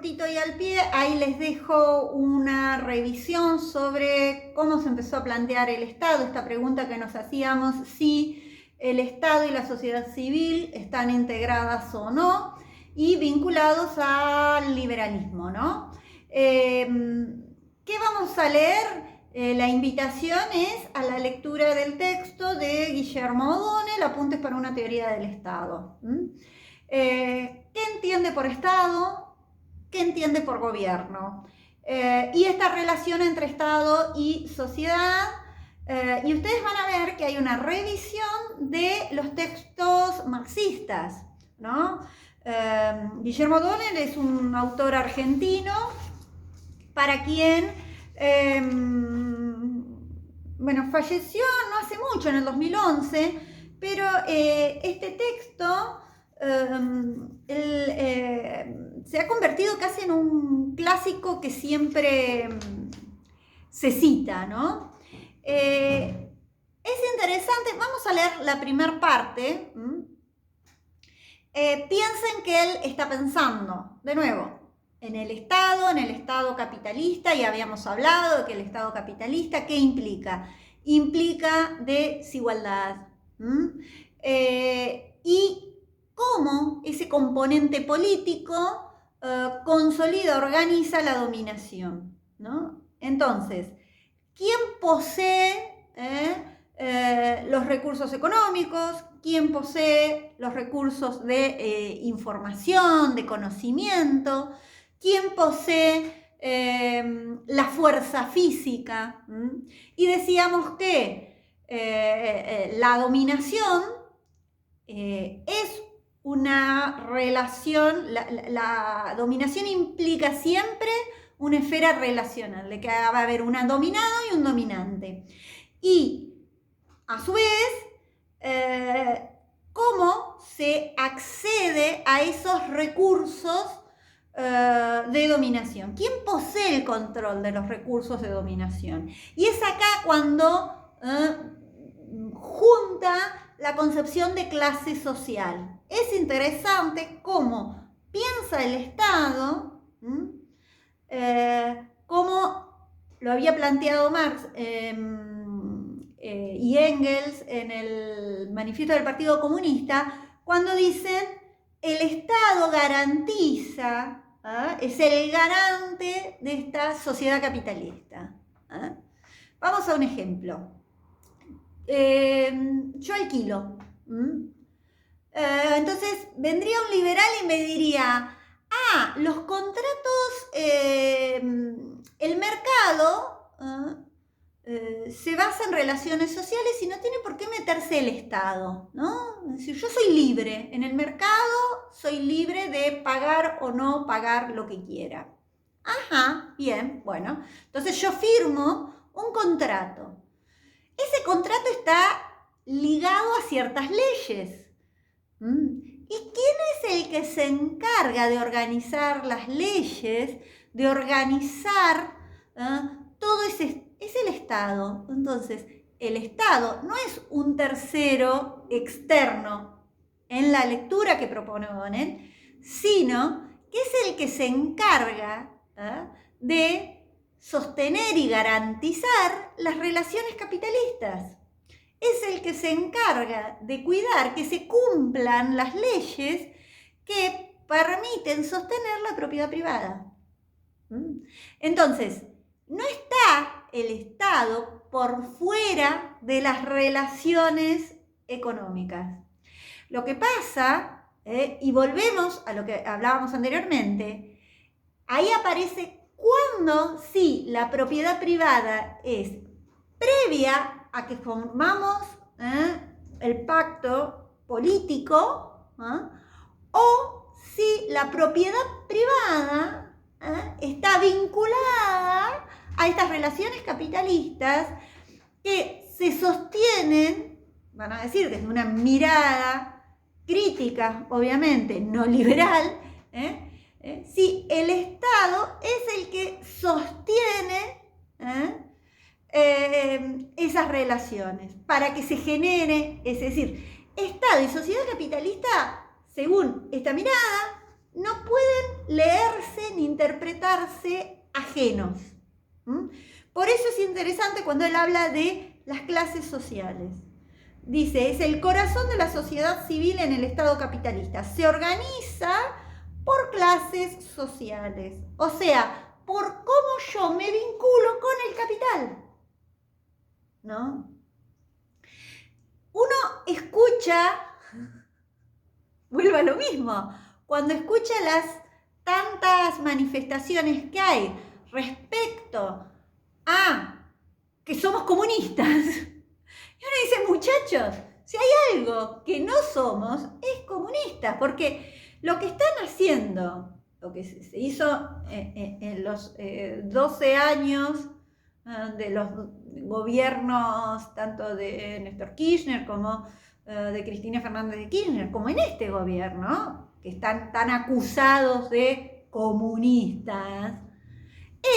cortito y al pie, ahí les dejo una revisión sobre cómo se empezó a plantear el Estado, esta pregunta que nos hacíamos, si el Estado y la sociedad civil están integradas o no, y vinculados al liberalismo, ¿no? ¿Qué vamos a leer? La invitación es a la lectura del texto de Guillermo O'Donnell, Apuntes para una teoría del Estado. ¿Qué entiende por Estado? ¿Qué entiende por gobierno? Y esta relación entre Estado y sociedad. Y ustedes van a ver que hay una revisión de los textos marxistas, ¿no? Guillermo O'Donnell es un autor argentino para quien, bueno, falleció no hace mucho, en el 2011, pero este texto se ha convertido casi en un clásico que siempre se cita, ¿no? Es interesante, vamos a leer la primera parte. Piensen que él está pensando, de nuevo, en el Estado capitalista, y habíamos hablado de que el Estado capitalista, ¿qué implica? Implica desigualdad. Y cómo ese componente político consolida, organiza la dominación, ¿no? Entonces, ¿quién posee los recursos económicos? ¿Quién posee los recursos de información, de conocimiento? ¿Quién posee la fuerza física? Y decíamos que la dominación es una relación, la dominación implica siempre una esfera relacional, de que va a haber un dominado y un dominante. Y a su vez, cómo se accede a esos recursos de dominación. ¿Quién posee el control de los recursos de dominación? Y es acá cuando junta la concepción de clase social. Es interesante cómo piensa el Estado, como lo había planteado Marx y Engels en el manifiesto del Partido Comunista, cuando dicen el Estado garantiza, es el garante de esta sociedad capitalista. Vamos a un ejemplo. Yo alquilo. Entonces vendría un liberal y me diría, los contratos, el mercado se basa en relaciones sociales y no tiene por qué meterse el Estado, ¿no? Es decir, yo soy libre, en el mercado soy libre de pagar o no pagar lo que quiera. Bien, bueno, entonces yo firmo un contrato. Ese contrato está ligado a ciertas leyes. ¿Y quién es el que se encarga de organizar las leyes, de organizar todo ese? Es el Estado. Entonces, el Estado no es un tercero externo en la lectura que propone O'Donnell, sino que es el que se encarga de sostener y garantizar las relaciones capitalistas. Es el que se encarga de cuidar que se cumplan las leyes que permiten sostener la propiedad privada. Entonces, no está el Estado por fuera de las relaciones económicas. Lo que pasa, y volvemos a lo que hablábamos anteriormente, ahí aparece cuando sí la propiedad privada es previa a que formamos el pacto político, o si la propiedad privada está vinculada a estas relaciones capitalistas que se sostienen, van a decir desde una mirada crítica, obviamente, no liberal, si el Estado es el que sostiene esas relaciones para que se genere, es decir, Estado y sociedad capitalista, según esta mirada, no pueden leerse ni interpretarse ajenos. Por eso es interesante cuando él habla de las clases sociales. Dice, es el corazón de la sociedad civil en el Estado capitalista. Se organiza por clases sociales. O sea, por cómo yo me vinculo con el capital. ¿No? Uno escucha, vuelvo a lo mismo, cuando escucha las tantas manifestaciones que hay respecto a que somos comunistas, y uno dice, muchachos, si hay algo que no somos, es comunistas, porque lo que están haciendo, lo que se hizo en los 12 años de los gobiernos, tanto de Néstor Kirchner como de Cristina Fernández de Kirchner, como en este gobierno, que están tan acusados de comunistas,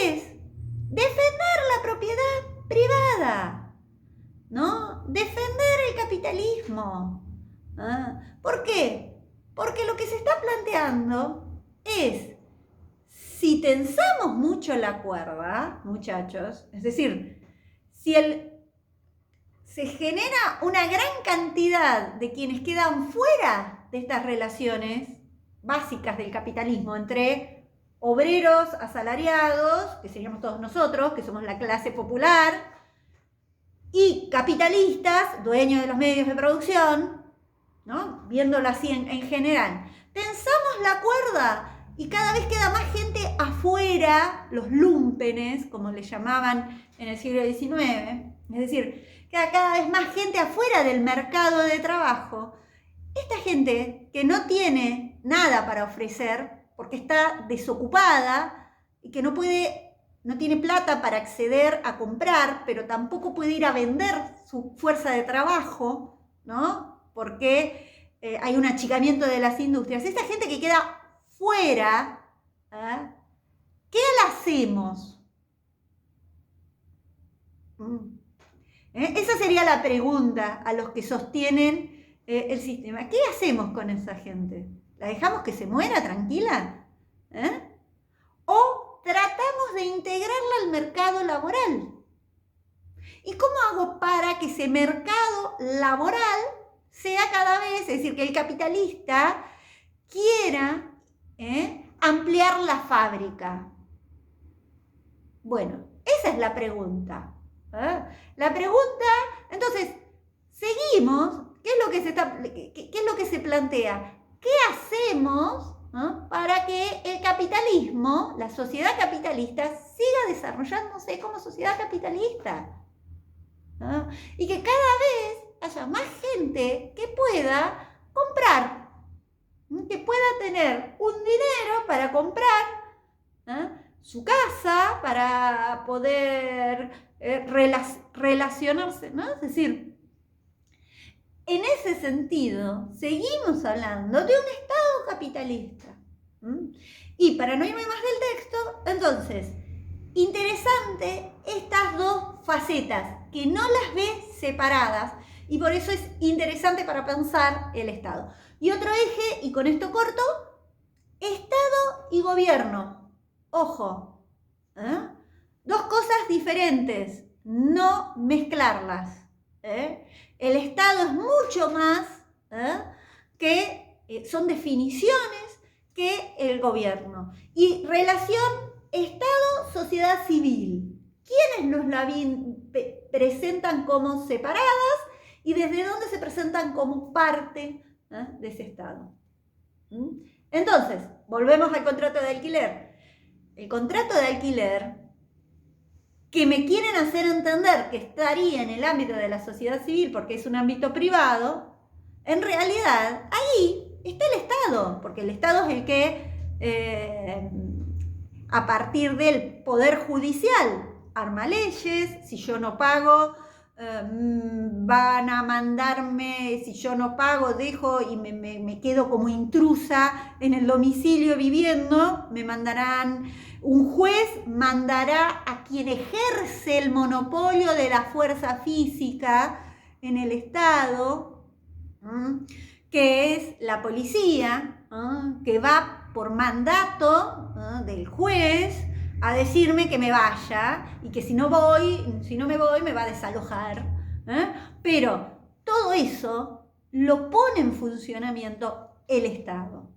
es defender la propiedad privada, ¿no? Defender el capitalismo. ¿Por qué? Porque lo que se está planteando es, si tensamos mucho la cuerda, muchachos, es decir, si se genera una gran cantidad de quienes quedan fuera de estas relaciones básicas del capitalismo entre obreros asalariados, que seríamos todos nosotros, que somos la clase popular, y capitalistas, dueños de los medios de producción, ¿no? Viéndolo así en general. Tensamos la cuerda y cada vez queda más gente afuera, los lúmpenes, como le llamaban en el siglo XIX, es decir, queda cada vez más gente afuera del mercado de trabajo. Esta gente que no tiene nada para ofrecer, porque está desocupada y que no tiene plata para acceder a comprar, pero tampoco puede ir a vender su fuerza de trabajo, ¿no? Porque hay un achicamiento de las industrias. Esta gente que queda fuera, ¿qué le hacemos? Esa sería la pregunta a los que sostienen el sistema. ¿Qué hacemos con esa gente? ¿La dejamos que se muera tranquila? ¿O tratamos de integrarla al mercado laboral? ¿Y cómo hago para que ese mercado laboral sea cada vez, es decir, que el capitalista quiera ampliar la fábrica? Bueno, esa es la pregunta. La pregunta, entonces, seguimos, ¿qué es lo que se plantea? ¿Qué hacemos para que el capitalismo, la sociedad capitalista, siga desarrollándose como sociedad capitalista? Y que cada vez haya más gente que pueda comprar, que pueda tener un dinero para comprar su casa, para poder relacionarse, ¿no? Es decir, en ese sentido, seguimos hablando de un Estado capitalista. Y para no irme más del texto, entonces, interesante estas dos facetas, que no las ve separadas, y por eso es interesante para pensar el Estado. Y otro eje, y con esto corto, Estado y gobierno. Ojo, dos cosas diferentes, no mezclarlas. El Estado es mucho más que son definiciones que el gobierno. Y relación Estado-sociedad civil. ¿Quiénes nos la presentan como separadas y desde dónde se presentan como parte de ese Estado? Entonces, volvemos al contrato de alquiler. El contrato de alquiler, que me quieren hacer entender que estaría en el ámbito de la sociedad civil porque es un ámbito privado, en realidad ahí está el Estado, porque el Estado es el que, a partir del Poder Judicial, arma leyes. Si yo no pago, van a mandarme, si yo no pago, dejo y me quedo como intrusa en el domicilio viviendo, me mandarán, un juez mandará a quien ejerce el monopolio de la fuerza física en el Estado, que es la policía, que va por mandato, ¿no?, del juez a decirme que me vaya y que si no me voy me va a desalojar. Pero todo eso lo pone en funcionamiento el Estado.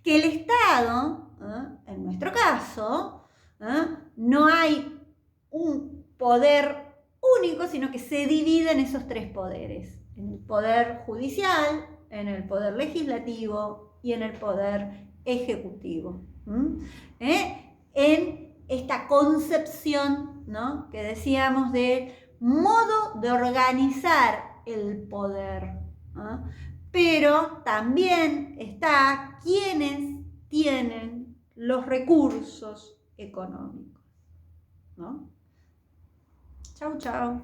Que el Estado, en nuestro caso, no hay un poder único, sino que se divide en esos tres poderes: en el poder judicial, en el poder legislativo y en el poder ejecutivo. En esta concepción, ¿no?, que decíamos de modo de organizar el poder, pero también está quienes tienen los recursos económicos, ¿no? Chau, chau.